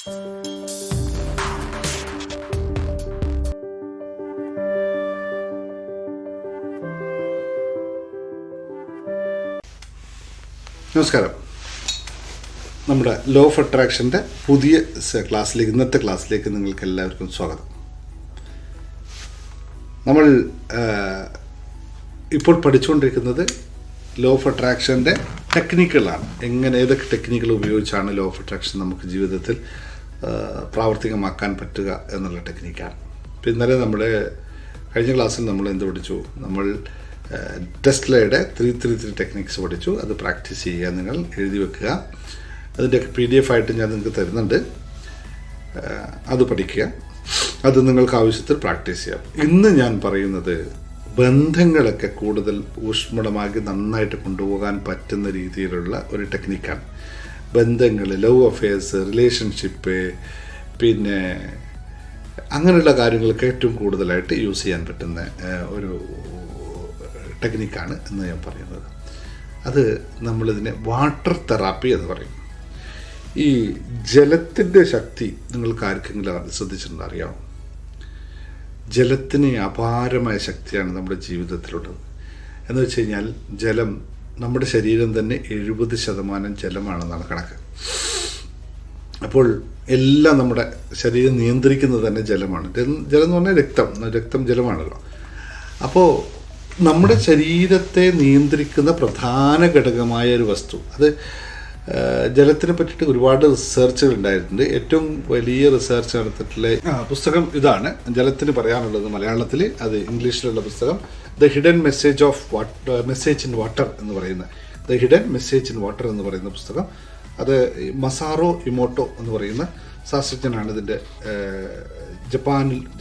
നമസ്കാരം. നമ്മുടെ law of അട്രാക്ഷൻ്റെ പുതിയ ക്ലാസ്സിലേക്ക്, ഇന്നത്തെ ക്ലാസ്സിലേക്ക് നിങ്ങൾക്ക് എല്ലാവർക്കും സ്വാഗതം. നമ്മൾ ഇപ്പോൾ പഠിച്ചുകൊണ്ടിരിക്കുന്നത് ലോ ഓഫ് അട്രാക്ഷൻ്റെ ടെക്നിക്കുകളാണ്. ഏതൊക്കെ ടെക്നിക്കുകൾ ഉപയോഗിച്ചാണ് ലോ ഓഫ് അട്രാക്ഷൻ നമുക്ക് ജീവിതത്തിൽ പ്രാവർത്തികമാക്കാൻ പറ്റുക എന്നുള്ള ടെക്നിക്കാണ്. അപ്പോൾ ഇന്നലെ കഴിഞ്ഞ ക്ലാസ്സിൽ നമ്മൾ എന്ത് പഠിച്ചു? നമ്മൾ ടെസ്ലയുടെ 333 ടെക്നിക്സ് പഠിച്ചു. അത് പ്രാക്ടീസ് ചെയ്യുക, നിങ്ങൾ എഴുതി വെക്കുക. അതിൻ്റെയൊക്കെ PDF ആയിട്ട് ഞാൻ നിങ്ങൾക്ക് തരുന്നുണ്ട്. അത് പഠിക്കുക, അത് നിങ്ങൾക്ക് ആവശ്യത്തിൽ പ്രാക്ടീസ് ചെയ്യാം. ഇന്ന് ഞാൻ പറയുന്നത് ബന്ധങ്ങളൊക്കെ കൂടുതൽ ഊഷ്മളമാക്കി നന്നായിട്ട് കൊണ്ടുപോകാൻ പറ്റുന്ന രീതിയിലുള്ള ഒരു ടെക്നിക്കാണ്. ബന്ധങ്ങൾ, ലവ് അഫെയർസ്, റിലേഷൻഷിപ്പ്, പിന്നെ അങ്ങനെയുള്ള കാര്യങ്ങൾക്ക് ഏറ്റവും കൂടുതലായിട്ട് യൂസ് ചെയ്യാൻ പറ്റുന്ന ഒരു ടെക്നിക്കാണ് എന്ന് ഞാൻ പറയുന്നത്. അത് നമ്മളിതിനെ വാട്ടർ തെറാപ്പി എന്ന് പറയും. ഈ ജലത്തിൻ്റെ ശക്തി നിങ്ങൾക്ക് ആർക്കെങ്കിലും ശ്രദ്ധിച്ചിട്ടുണ്ടോ? അറിയാമോ? ജലത്തിന് അപാരമായ ശക്തിയാണ് നമ്മുടെ ജീവിതത്തിലുള്ളത്. എന്ന് വെച്ച് കഴിഞ്ഞാൽ ജലം, നമ്മുടെ ശരീരം തന്നെ 70% ജലമാണെന്നാണ് കണക്ക്. അപ്പോൾ എല്ലാം നമ്മുടെ ശരീരം നിയന്ത്രിക്കുന്നത് തന്നെ ജലമാണ്. ജലം എന്ന് പറഞ്ഞാൽ രക്തം ജലമാണല്ലോ. അപ്പോൾ നമ്മുടെ ശരീരത്തെ നിയന്ത്രിക്കുന്ന പ്രധാന ഘടകമായ ഒരു വസ്തു, അത് ജലത്തിനെ പറ്റിയിട്ട് ഒരുപാട് റിസർച്ചുകൾ ഉണ്ടായിട്ടുണ്ട്. ഏറ്റവും വലിയ റിസർച്ച് നടത്തിയിട്ടുള്ള പുസ്തകം ഇതാണ്. ജലത്തിന് പറയാനുള്ളത് മലയാളത്തിൽ, അത് ഇംഗ്ലീഷിലുള്ള പുസ്തകം the hidden message in water എന്ന് പറയുന്ന എന്ന് പറയുന്ന പുസ്തകം. അത് മസാറോ ഇമോട്ടോ എന്ന് പറയുന്ന ശാസ്ത്രജ്ഞനാണ് ഇതിൻ്റെ,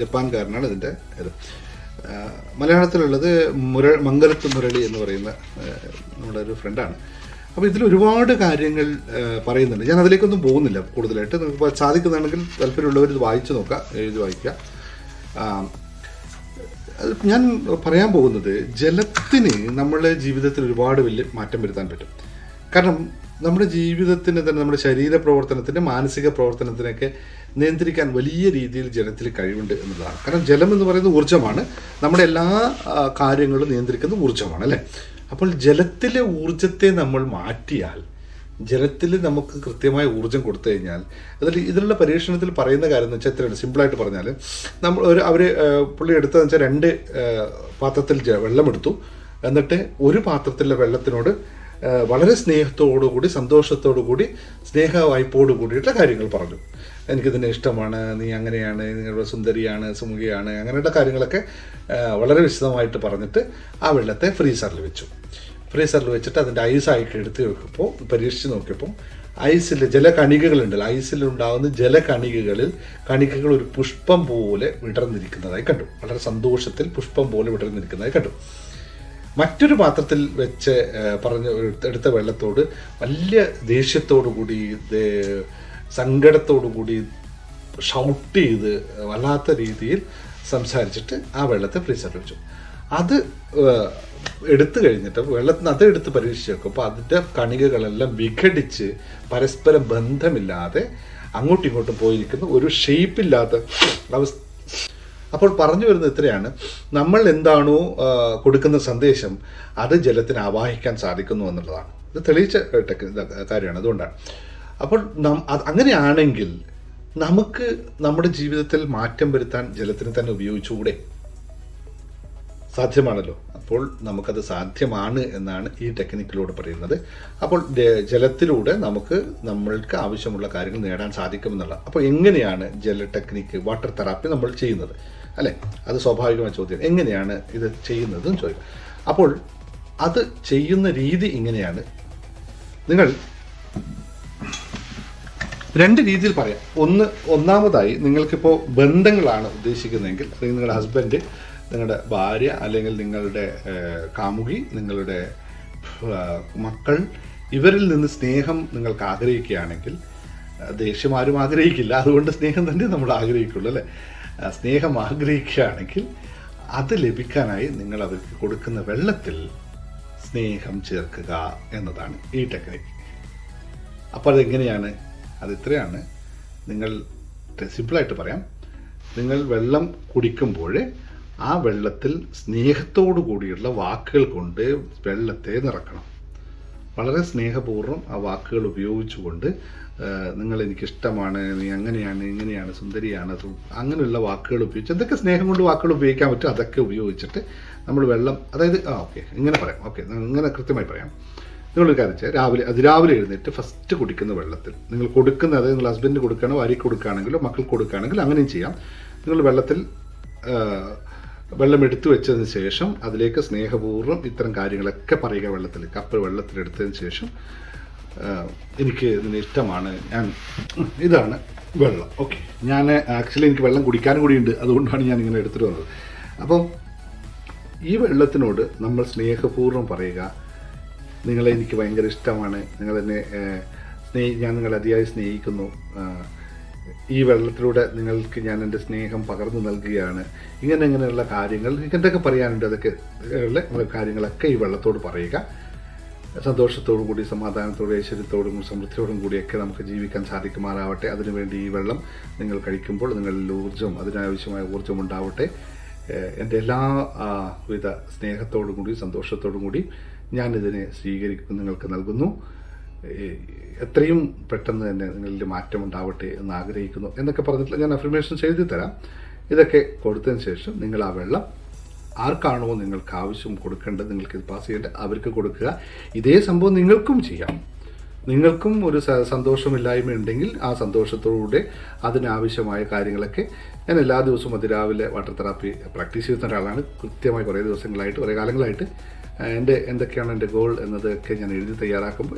ജപ്പാൻകാരനാണ് ഇതിൻ്റെ ഇത്. മലയാളത്തിലുള്ളത് മംഗലത്ത് മുരളി എന്ന് പറയുന്ന നമ്മുടെ ഒരു ഫ്രണ്ടാണ്. അപ്പോൾ ഇതിൽ ഒരുപാട് കാര്യങ്ങൾ പറയുന്നുണ്ട്. ഞാൻ അതിലേക്കൊന്നും പോകുന്നില്ല കൂടുതലായിട്ട്. നിങ്ങൾക്ക് സാധിക്കുന്നതാണെങ്കിൽ താല്പര്യമുള്ളവർ ഇത് വായിച്ചു നോക്കുക, എഴുതി വായിക്കുക. ഞാൻ പറയാൻ പോകുന്നത് ജലത്തിന് നമ്മുടെ ജീവിതത്തിൽ ഒരുപാട് വലിയ മാറ്റം വരുത്താൻ പറ്റും. കാരണം നമ്മുടെ ജീവിതത്തിന് തന്നെ, നമ്മുടെ ശരീര പ്രവർത്തനത്തിൻ്റെ, മാനസിക പ്രവർത്തനത്തിനൊക്കെ നിയന്ത്രിക്കാൻ വലിയ രീതിയിൽ ജലത്തിൽ കഴിവുണ്ട് എന്നുള്ളതാണ്. കാരണം ജലം എന്ന് പറയുന്നത് ഊർജ്ജമാണ്. നമ്മുടെ എല്ലാ കാര്യങ്ങളും നിയന്ത്രിക്കുന്ന ഊർജ്ജമാണ്, അല്ലേ? അപ്പോൾ ജലത്തിലെ ഊർജ്ജത്തെ നമ്മൾ മാറ്റിയാൽ, ജലത്തിൽ നമുക്ക് കൃത്യമായ ഊർജ്ജം കൊടുത്തു കഴിഞ്ഞാൽ, ഇതിലുള്ള പരീക്ഷണത്തിൽ പറയുന്ന കാര്യം എന്ന് വെച്ചാൽ ഇത്രയാണ്. സിമ്പിളായിട്ട് പറഞ്ഞാൽ, പുള്ളി എടുത്തതെന്ന് വെച്ചാൽ 2 പാത്രത്തിൽ വെള്ളമെടുത്തു. എന്നിട്ട് ഒരു പാത്രത്തിലെ വെള്ളത്തിനോട് വളരെ സ്നേഹത്തോടുകൂടി, സന്തോഷത്തോടുകൂടി, സ്നേഹവായ്പോടു കൂടിയിട്ടുള്ള കാര്യങ്ങൾ പറഞ്ഞു. എനിക്കിതിനെ ഇഷ്ടമാണ്, നീ അങ്ങനെയാണ്, നിങ്ങളുടെ സുന്ദരിയാണ്, സുമുഖിയാണ്, അങ്ങനെയുള്ള കാര്യങ്ങളൊക്കെ വളരെ വിശദമായിട്ട് പറഞ്ഞിട്ട് ആ വെള്ളത്തെ ഫ്രീസറിൽ വെച്ചിട്ട് അതിൻ്റെ ഐസായിട്ട് എടുത്ത് വെക്കുമ്പോൾ, പരീക്ഷിച്ച് നോക്കിയപ്പോൾ ഐസിൽ ജലകണികകളുണ്ടല്ലോ, ഐസിലുണ്ടാകുന്ന കണികകൾ ഒരു പുഷ്പം പോലെ വിടർന്നിരിക്കുന്നതായി കണ്ടു. വളരെ സന്തോഷത്തിൽ പുഷ്പം പോലെ വിടർന്നിരിക്കുന്നതായി കണ്ടു. മറ്റൊരു പാത്രത്തിൽ വെച്ച് എടുത്ത വെള്ളത്തോട് വലിയ ദേഷ്യത്തോടു കൂടി, സങ്കടത്തോടു കൂടി ഷൗട്ട് ചെയ്ത് വല്ലാത്ത രീതിയിൽ സംസാരിച്ചിട്ട് ആ വെള്ളത്തെ ഫ്രീസറിൽ വെച്ചു. അത് എടുത്തു കഴിഞ്ഞിട്ട് അതെടുത്ത് പരീക്ഷിച്ച് നോക്കുമ്പോൾ അതിൻ്റെ കണികകളെല്ലാം വിഘടിച്ച് പരസ്പരം ബന്ധമില്ലാതെ അങ്ങോട്ടും ഇങ്ങോട്ടും പോയിരിക്കുന്ന ഒരു ഷേപ്പില്ലാത്ത അവസ്ഥ. അപ്പോൾ പറഞ്ഞു വരുന്നത് ഇത്രയാണ്: നമ്മൾ എന്താണോ കൊടുക്കുന്ന സന്ദേശം, അത് ജലത്തിന് ആവാഹിക്കാൻ സാധിക്കുന്നു എന്നുള്ളതാണ്. ഇത് തെളിയിച്ച കാര്യമാണ്. അതുകൊണ്ടാണ്. അപ്പോൾ അങ്ങനെയാണെങ്കിൽ നമുക്ക് നമ്മുടെ ജീവിതത്തിൽ മാറ്റം വരുത്താൻ ജലത്തിന് തന്നെ ഉപയോഗിച്ചുകൂടെ? സാധ്യമാണല്ലോ. അപ്പോൾ നമുക്കത് സാധ്യമാണ് എന്നാണ് ഈ ടെക്നിക്കിലൂടെ പറയുന്നത്. അപ്പോൾ ജലത്തിലൂടെ നമ്മൾക്ക് ആവശ്യമുള്ള കാര്യങ്ങൾ നേടാൻ സാധിക്കുമെന്നുള്ള. അപ്പോൾ എങ്ങനെയാണ് ജല ടെക്നിക്ക്, വാട്ടർ തെറാപ്പി നമ്മൾ ചെയ്യുന്നത്, അല്ലേ? അത് സ്വാഭാവികമായ ചോദ്യം. എങ്ങനെയാണ് ഇത് ചെയ്യുന്നതെന്ന് ചോദിക്കും. അപ്പോൾ അത് ചെയ്യുന്ന രീതി ഇങ്ങനെയാണ്. നിങ്ങൾ 2 രീതിയിൽ പറയാം. ഒന്നാമതായി, നിങ്ങൾക്കിപ്പോൾ ബന്ധങ്ങളാണ് ഉദ്ദേശിക്കുന്നതെങ്കിൽ, അല്ലെങ്കിൽ നിങ്ങളുടെ ഹസ്ബൻഡ്, നിങ്ങളുടെ ഭാര്യ, അല്ലെങ്കിൽ നിങ്ങളുടെ കാമുകി, നിങ്ങളുടെ മക്കൾ, ഇവരിൽ നിന്ന് സ്നേഹം നിങ്ങൾക്ക് ആഗ്രഹിക്കുകയാണെങ്കിൽ, ദേഷ്യം ആരും ആഗ്രഹിക്കില്ല, അതുകൊണ്ട് സ്നേഹം തന്നെ നമ്മൾ ആഗ്രഹിക്കുള്ളൂ, അല്ലേ? സ്നേഹം ആഗ്രഹിക്കുകയാണെങ്കിൽ അത് ലഭിക്കാനായി നിങ്ങൾ അവർക്ക് കൊടുക്കുന്ന വെള്ളത്തിൽ സ്നേഹം ചേർക്കുക എന്നതാണ് ഈ ടെക്നിക്ക്. അപ്പോൾ അതെങ്ങനെയാണ്? അതിത്രയാണ്: നിങ്ങൾ സിമ്പിളായിട്ട് പറയാം, നിങ്ങൾ വെള്ളം കുടിക്കുമ്പോൾ ആ വെള്ളത്തിൽ സ്നേഹത്തോടു കൂടിയുള്ള വാക്കുകൾ കൊണ്ട് വെള്ളത്തെ നിറക്കണം. വളരെ സ്നേഹപൂർവ്വം ആ വാക്കുകൾ ഉപയോഗിച്ചുകൊണ്ട് നിങ്ങൾ എനിക്കിഷ്ടമാണ്, നീ അങ്ങനെയാണ്, ഇങ്ങനെയാണ്, സുന്ദരിയാണ്, അങ്ങനെയുള്ള വാക്കുകൾ ഉപയോഗിച്ച് എന്തൊക്കെ സ്നേഹം കൊണ്ട് വാക്കുകൾ ഉപയോഗിക്കാൻ പറ്റും അതൊക്കെ ഉപയോഗിച്ചിട്ട് നമ്മൾ വെള്ളം, അതായത് ഓക്കെ ഇങ്ങനെ പറയാം, ഓക്കെ ഇങ്ങനെ കൃത്യമായി പറയാം. നിങ്ങളൊരു കാര്യം വെച്ചാൽ അതിരാവിലെ എഴുന്നേറ്റ് ഫസ്റ്റ് കുടിക്കുന്ന വെള്ളത്തിൽ നിങ്ങൾ കൊടുക്കുന്ന, അതായത് നിങ്ങൾ ഹസ്ബൻഡ് കൊടുക്കുകയാണോ, ഭാര്യയ്ക്ക് കൊടുക്കുകയാണെങ്കിലോ, മക്കൾക്ക് കൊടുക്കുകയാണെങ്കിലും അങ്ങനെയും ചെയ്യാം. നിങ്ങൾ വെള്ളം എടുത്തു വെച്ചതിന് ശേഷം അതിലേക്ക് സ്നേഹപൂർവ്വം ഇത്തരം കാര്യങ്ങളൊക്കെ പറയുക. കപ്പ് വെള്ളത്തിലെടുത്തതിന് ശേഷം എനിക്ക് ഇതിന് ഇഷ്ടമാണ്, ഇതാണ് വെള്ളം. ഓക്കെ, ഞാൻ ആക്ച്വലി എനിക്ക് വെള്ളം കുടിക്കാനും കൂടിയുണ്ട്, അതുകൊണ്ടാണ് ഞാൻ ഇങ്ങനെ എടുത്തിട്ട് വന്നത്. അപ്പം ഈ വെള്ളത്തിനോട് നമ്മൾ സ്നേഹപൂർവ്വം പറയുക, നിങ്ങളെ എനിക്ക് ഭയങ്കര ഇഷ്ടമാണ്, ഞാൻ നിങ്ങളെ അതിയായി സ്നേഹിക്കുന്നു, ഈ വെള്ളത്തിലൂടെ നിങ്ങൾക്ക് ഞാൻ എൻ്റെ സ്നേഹം പകർന്നു നൽകുകയാണ്, ഇങ്ങനെയുള്ള കാര്യങ്ങൾ എന്തൊക്കെ പറയാനുണ്ട് അതൊക്കെ ഉള്ള കാര്യങ്ങളൊക്കെ ഈ വെള്ളത്തോട് പറയുക. സന്തോഷത്തോടു കൂടി, സമാധാനത്തോടും ഐശ്വര്യത്തോടും സമൃദ്ധിയോടും കൂടിയൊക്കെ നമുക്ക് ജീവിക്കാൻ സാധിക്കുമാറാവട്ടെ. അതിനുവേണ്ടി ഈ വെള്ളം നിങ്ങൾ കഴിക്കുമ്പോൾ നിങ്ങളിൽ അതിനാവശ്യമായ ഊർജ്ജം ഉണ്ടാവട്ടെ. എൻ്റെ എല്ലാവിധ സ്നേഹത്തോടും കൂടി സന്തോഷത്തോടും കൂടി ഞാനിതിനെ നിങ്ങൾക്ക് നൽകുന്നു. എത്രയും പെട്ടെന്ന് തന്നെ നിങ്ങളിൽ മാറ്റം ഉണ്ടാവട്ടെ എന്ന് ആഗ്രഹിക്കുന്നു എന്നൊക്കെ പറഞ്ഞിട്ടുള്ള ഞാൻ അഫർമേഷൻസ് എഴുതി തരാം. ഇതൊക്കെ കൊടുത്തതിന് ശേഷം നിങ്ങൾ ആ വെള്ളം ആർക്കാണോ നിങ്ങൾക്ക് ആവശ്യം കൊടുക്കേണ്ടത്, നിങ്ങൾക്ക് ഇത് പാസ് ചെയ്യേണ്ടത് അവർക്ക് കൊടുക്കുക. ഇതേ സംഭവം നിങ്ങൾക്കും ചെയ്യാം. നിങ്ങൾക്കും ഒരു സന്തോഷമില്ലായ്മ ഉണ്ടെങ്കിൽ ആ സന്തോഷത്തോടെ അതിനാവശ്യമായ കാര്യങ്ങളൊക്കെ, ഞാൻ എല്ലാ ദിവസവും അതിരാവിലെ വാട്ടർ തെറാപ്പി പ്രാക്ടീസ് ചെയ്യുന്ന ഒരാളാണ്. കൃത്യമായി കുറേ കാലങ്ങളായിട്ട് എന്തൊക്കെയാണ് എൻ്റെ ഗോൾ എന്നതൊക്കെ ഞാൻ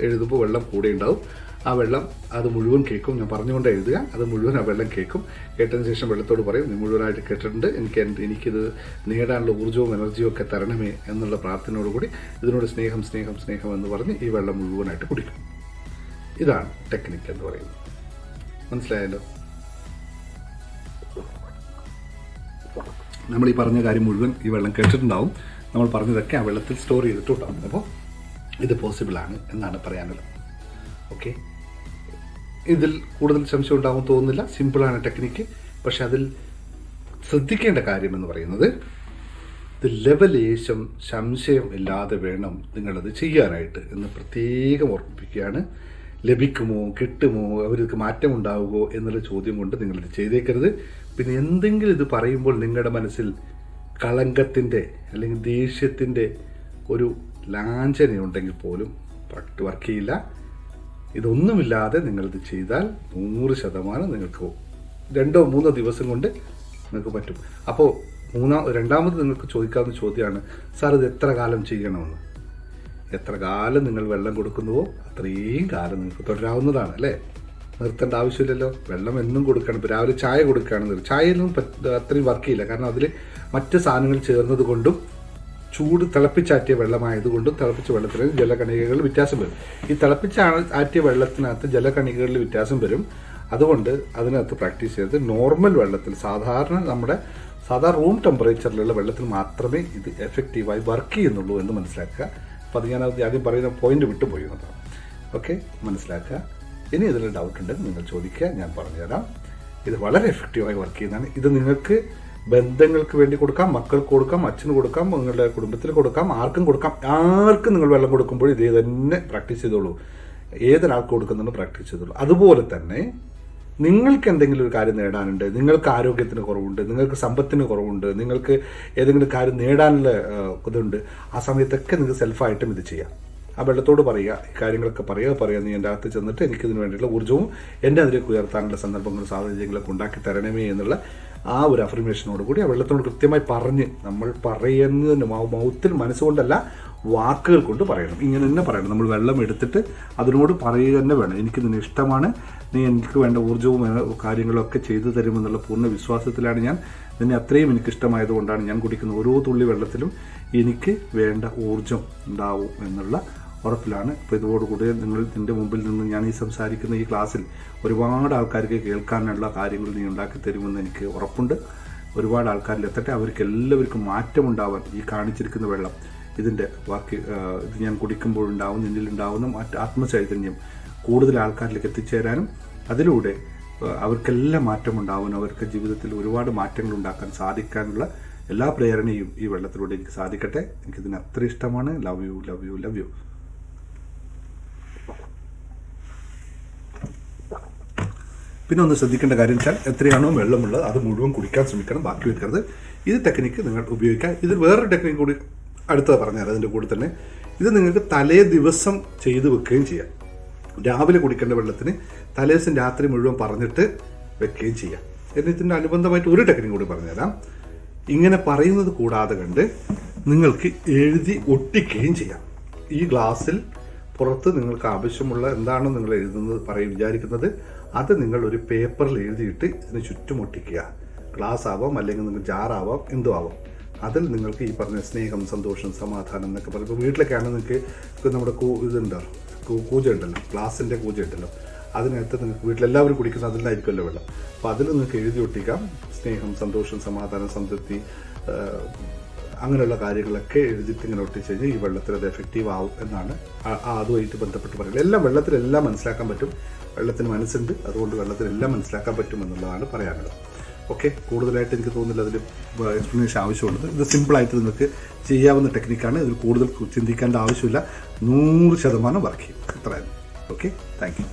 എഴുതുമ്പോൾ വെള്ളം കൂടെ ഉണ്ടാവും. ആ വെള്ളം അത് മുഴുവൻ കേൾക്കും. ഞാൻ പറഞ്ഞുകൊണ്ട് എഴുതുക, അത് മുഴുവൻ ആ വെള്ളം കേൾക്കും. കേട്ടതിന് ശേഷം വെള്ളത്തോട് പറയും, നീ മുഴുവനായിട്ട് കേട്ടിട്ടുണ്ട്, എനിക്കിത് നേടാനുള്ള ഊർജ്ജവും എനർജിയും ഒക്കെ തരണമേ എന്നുള്ള പ്രാർത്ഥനയോടുകൂടി ഇതിനോട് സ്നേഹം എന്ന് പറഞ്ഞ് ഈ വെള്ളം മുഴുവനായിട്ട് കുടിക്കും. ഇതാണ് ടെക്നിക്ക് എന്ന് പറയുന്നത്. മനസ്സിലായല്ലോ? നമ്മൾ ഈ പറഞ്ഞ കാര്യം മുഴുവൻ ഈ വെള്ളം കേട്ടിട്ടുണ്ടാവും. നമ്മൾ പറഞ്ഞതൊക്കെ ആ വെള്ളത്തിൽ സ്റ്റോർ ചെയ്തിട്ടുണ്ടാവും. അപ്പോൾ ഇത് പോസിബിളാണ് എന്നാണ് പറയാനുള്ളത്. ഓക്കെ, ഇതിൽ കൂടുതൽ സംശയം ഉണ്ടാകും തോന്നുന്നില്ല. സിമ്പിളാണ് ടെക്നിക്ക്. പക്ഷെ അതിൽ ശ്രദ്ധിക്കേണ്ട കാര്യം എന്ന് പറയുന്നത്, ഇത് ലെവലേശം സംശയം ഇല്ലാതെ വേണം നിങ്ങളത് ചെയ്യാനായിട്ട് എന്ന് പ്രത്യേകം ഓർമ്മിപ്പിക്കുകയാണ്. ലഭിക്കുമോ, കിട്ടുമോ, അവർക്ക് മാറ്റമുണ്ടാവുമോ എന്നുള്ള ചോദ്യം കൊണ്ട് നിങ്ങളിത് ചെയ്തേക്കരുത്. പിന്നെ എന്തെങ്കിലും ഇത് പറയുമ്പോൾ നിങ്ങളുടെ മനസ്സിൽ കളങ്കത്തിൻ്റെ അല്ലെങ്കിൽ ദേഷ്യത്തിൻ്റെ ഒരു ലാഞ്ചനയുണ്ടെങ്കിൽ പോലും വർക്ക് ചെയ്യില്ല. ഇതൊന്നുമില്ലാതെ നിങ്ങളിത് ചെയ്താൽ 100% നിങ്ങൾക്ക് 2-3 ദിവസം കൊണ്ട് നിങ്ങൾക്ക് പറ്റും. അപ്പോൾ രണ്ടാമത് നിങ്ങൾക്ക് ചോദിക്കാവുന്ന ചോദ്യമാണ്, സാർ ഇത് എത്ര കാലം ചെയ്യണമെന്ന്. എത്ര കാലം നിങ്ങൾ വെള്ളം കൊടുക്കുന്നുവോ അത്രയും കാലം നിങ്ങൾക്ക് തുടരാവുന്നതാണ് അല്ലേ. നിർത്തേണ്ട ആവശ്യമില്ലല്ലോ. വെള്ളം എന്നും കൊടുക്കണം. ഇപ്പോൾ രാവിലെ ചായ കൊടുക്കുകയാണെന്ന്, ചായയിലൊന്നും അത്രയും വർക്ക് ചെയ്യില്ല. കാരണം അതിൽ മറ്റ് സാധനങ്ങൾ ചേർന്നത് കൊണ്ടും തിളപ്പിച്ചാറ്റിയ വെള്ളമായതുകൊണ്ടും തിളപ്പിച്ച വെള്ളത്തിന് ജലകണികകളിൽ വ്യത്യാസം വരും. ഈ ആറ്റിയ വെള്ളത്തിനകത്ത് ജലകണികകളിൽ വ്യത്യാസം വരും. അതുകൊണ്ട് അതിനകത്ത് പ്രാക്ടീസ് ചെയ്ത് നോർമൽ വെള്ളത്തിൽ, സാധാ റൂം ടെമ്പറേച്ചറിലുള്ള വെള്ളത്തിൽ മാത്രമേ ഇത് എഫക്റ്റീവായി വർക്ക് ചെയ്യുന്നുള്ളൂ എന്ന് മനസ്സിലാക്കുക. അപ്പോൾ അത് ഞാൻ ആദ്യം പറയുന്ന പോയിന്റ് വിട്ടുപോയി എന്നതാണ്. ഓക്കെ, മനസ്സിലാക്കുക. ഇനി ഇതിൽ ഡൗട്ട് ഉണ്ടെങ്കിൽ നിങ്ങൾ ചോദിക്കുക, ഞാൻ പറഞ്ഞുതരാം. ഇത് വളരെ എഫക്റ്റീവായി വർക്ക് ചെയ്യുന്നതാണ്. ഇത് നിങ്ങൾക്ക് ബന്ധങ്ങൾക്ക് വേണ്ടി കൊടുക്കാം, മക്കൾക്ക് കൊടുക്കാം, അച്ഛന് കൊടുക്കാം, നിങ്ങളുടെ കുടുംബത്തിൽ കൊടുക്കാം, ആർക്കും നിങ്ങൾ വെള്ളം കൊടുക്കുമ്പോൾ ഇതേ തന്നെ പ്രാക്ടീസ് ചെയ്തോളൂ. ഏതൊരാൾക്ക് കൊടുക്കുന്നുണ്ട് പ്രാക്ടീസ് ചെയ്തോളൂ. അതുപോലെ തന്നെ നിങ്ങൾക്ക് എന്തെങ്കിലും ഒരു കാര്യം നേടാനുണ്ട്, നിങ്ങൾക്ക് ആരോഗ്യത്തിന് കുറവുണ്ട്, നിങ്ങൾക്ക് സമ്പത്തിന് കുറവുണ്ട്, നിങ്ങൾക്ക് ഏതെങ്കിലും കാര്യം നേടാനുള്ള ഇതുണ്ട്, ആ സമയത്തൊക്കെ നിങ്ങൾക്ക് സെൽഫായിട്ടും ഇത് ചെയ്യാം. ആ വെള്ളത്തോട് പറയുക, ഈ കാര്യങ്ങളൊക്കെ പറയുക, നീ എൻ്റെ അകത്ത് ചെന്നിട്ട് എനിക്കിതിന് വേണ്ടിയുള്ള ഊർജ്ജവും എന്നെ അതിലേക്ക് ഉയർത്താനുള്ള സന്ദർഭങ്ങളും സാഹചര്യങ്ങളൊക്കെ ഉണ്ടാക്കി തരണമേ എന്നുള്ള ആ ഒരു അഫർമേഷനോട് കൂടി ആ വെള്ളത്തോട് കൃത്യമായി പറഞ്ഞ്, നമ്മൾ പറയുന്നതിന് മൗത്തിൽ മനസ്സുകൊണ്ടല്ല വാക്കുകൾ കൊണ്ട് പറയണം. ഇങ്ങനെ തന്നെ പറയണം. നമ്മൾ വെള്ളം എടുത്തിട്ട് അതിനോട് പറയുക തന്നെ വേണം. എനിക്കിതിന് ഇഷ്ടമാണ്, നീ എനിക്ക് വേണ്ട ഊർജ്ജവും കാര്യങ്ങളൊക്കെ ചെയ്തു തരുമെന്നുള്ള പൂർണ്ണ വിശ്വാസത്തിലാണ് ഞാൻ. നിന്നെ അത്രയും എനിക്കിഷ്ടമായതുകൊണ്ടാണ് ഞാൻ കുടിക്കുന്ന ഓരോ തുള്ളി വെള്ളത്തിലും എനിക്ക് വേണ്ട ഊർജ്ജം ഉണ്ടാവും എന്നുള്ള ഉറപ്പിലാണ്. അപ്പോൾ ഇതോടുകൂടി നിൻ്റെ മുമ്പിൽ നിന്ന് ഞാൻ ഈ സംസാരിക്കുന്ന ഈ ക്ലാസ്സിൽ ഒരുപാട് ആൾക്കാർക്ക് കേൾക്കാനുള്ള കാര്യങ്ങൾ നീ ഉണ്ടാക്കി തരുമെന്ന് എനിക്ക് ഉറപ്പുണ്ട്. ഒരുപാട് ആൾക്കാരിൽ എത്തട്ടെ, അവർക്ക് എല്ലാവർക്കും മാറ്റമുണ്ടാവാൻ ഈ കാണിച്ചിരിക്കുന്ന വെള്ളം, ഇതിൻ്റെ ഇത് ഞാൻ കുടിക്കുമ്പോഴുണ്ടാവുന്ന, എന്നിലുണ്ടാവുന്ന ആത്മചൈതന്യം കൂടുതൽ ആൾക്കാരിലേക്ക് എത്തിച്ചേരാനും അതിലൂടെ അവർക്കെല്ലാം മാറ്റമുണ്ടാവാനും അവർക്ക് ജീവിതത്തിൽ ഒരുപാട് മാറ്റങ്ങൾ ഉണ്ടാക്കാൻ സാധിക്കാനുള്ള എല്ലാ പ്രേരണയും ഈ വെള്ളത്തിലൂടെ എനിക്ക് സാധിക്കട്ടെ. എനിക്കിതിന് അത്ര ഇഷ്ടമാണ്. Love you love you love you. പിന്നെ ഒന്ന് ശ്രദ്ധിക്കേണ്ട കാര്യം വെച്ചാൽ എത്രയാണോ വെള്ളമുള്ളത് അത് മുഴുവൻ കുടിക്കാൻ ശ്രമിക്കണം, ബാക്കി വെക്കരുത്. ഇത് ടെക്നിക്ക് നിങ്ങൾ ഉപയോഗിക്കുക. ഇതിൽ വേറൊരു ടെക്നിക്ക് കൂടി അടുത്തത് പറഞ്ഞാൽ അതിൻ്റെ കൂടെ തന്നെ ഇത് നിങ്ങൾക്ക് തലേ ദിവസം ചെയ്ത് വെക്കുകയും ചെയ്യാം. രാവിലെ കുടിക്കേണ്ട വെള്ളത്തിന് തലേ ദിവസം രാത്രി മുഴുവൻ പറഞ്ഞിട്ട് വെക്കുകയും ചെയ്യാം. എന്നിട്ട് അനുബന്ധമായിട്ട് ഒരു ടെക്നിക്ക് കൂടി പറഞ്ഞുതരാം. ഇങ്ങനെ പറയുന്നത് കൂടാതെ കണ്ട് നിങ്ങൾക്ക് എഴുതി ഒട്ടിക്കുകയും ചെയ്യാം. ഈ ഗ്ലാസ്സിൽ പുറത്ത് നിങ്ങൾക്ക് ആവശ്യമുള്ള എന്താണോ നിങ്ങൾ എഴുതുന്നത് വിചാരിക്കുന്നത് അത് നിങ്ങൾ ഒരു പേപ്പറിൽ എഴുതിയിട്ട് ഇതിന് ചുറ്റും ഒട്ടിക്കുക. ഗ്ലാസ് ആവാം, അല്ലെങ്കിൽ നിങ്ങൾ ജാറാവാം, എന്തോ ആവാം. അതിൽ നിങ്ങൾക്ക് ഈ പറഞ്ഞ സ്നേഹം, സന്തോഷം, സമാധാനം എന്നൊക്കെ പറയുമ്പോൾ വീട്ടിലൊക്കെ ആണെങ്കിൽ നിങ്ങൾക്ക് നമ്മുടെ കൂജ ഉണ്ടല്ലോ, ഗ്ലാസിൻ്റെ കൂജ ഉണ്ടല്ലോ, അതിനകത്ത് നിങ്ങൾക്ക് വീട്ടിലെല്ലാവരും കുടിക്കുന്നത് അതിലായിരിക്കുമല്ലോ വെള്ളം. അപ്പോൾ അതിൽ നിങ്ങൾക്ക് എഴുതി ഒട്ടിക്കാം. സ്നേഹം, സന്തോഷം, സമാധാനം, സംതൃപ്തി, അങ്ങനെയുള്ള കാര്യങ്ങളൊക്കെ എഴുതിയിട്ട് ഇങ്ങനെ ഒട്ടിച്ച് കഴിഞ്ഞാൽ ഈ വെള്ളത്തിൽ അത് എഫക്റ്റീവ് ആവും എന്നാണ് അതുമായിട്ട് ബന്ധപ്പെട്ട് പറയുന്നത്. എല്ലാം വെള്ളത്തിലെല്ലാം മനസ്സിലാക്കാൻ പറ്റും. വെള്ളത്തിന് മനസ്സുണ്ട്, അതുകൊണ്ട് വെള്ളത്തിലെല്ലാം മനസ്സിലാക്കാൻ പറ്റും എന്നുള്ളതാണ് പറയാനുള്ളത്. ഓക്കെ, കൂടുതലായിട്ട് എനിക്ക് തോന്നുന്നില്ല അതിൽ എക്സ്പ്ലനേഷൻ ആവശ്യമുള്ളത്. ഇത് സിമ്പിളായിട്ട് നിങ്ങൾക്ക് ചെയ്യാവുന്ന ടെക്നിക്കാണ്. ഇതിൽ കൂടുതൽ ചിന്തിക്കേണ്ട ആവശ്യമില്ല. 100% വർക്ക് ചെയ്യും. അത്രയായിരുന്നു. Okay, thank U.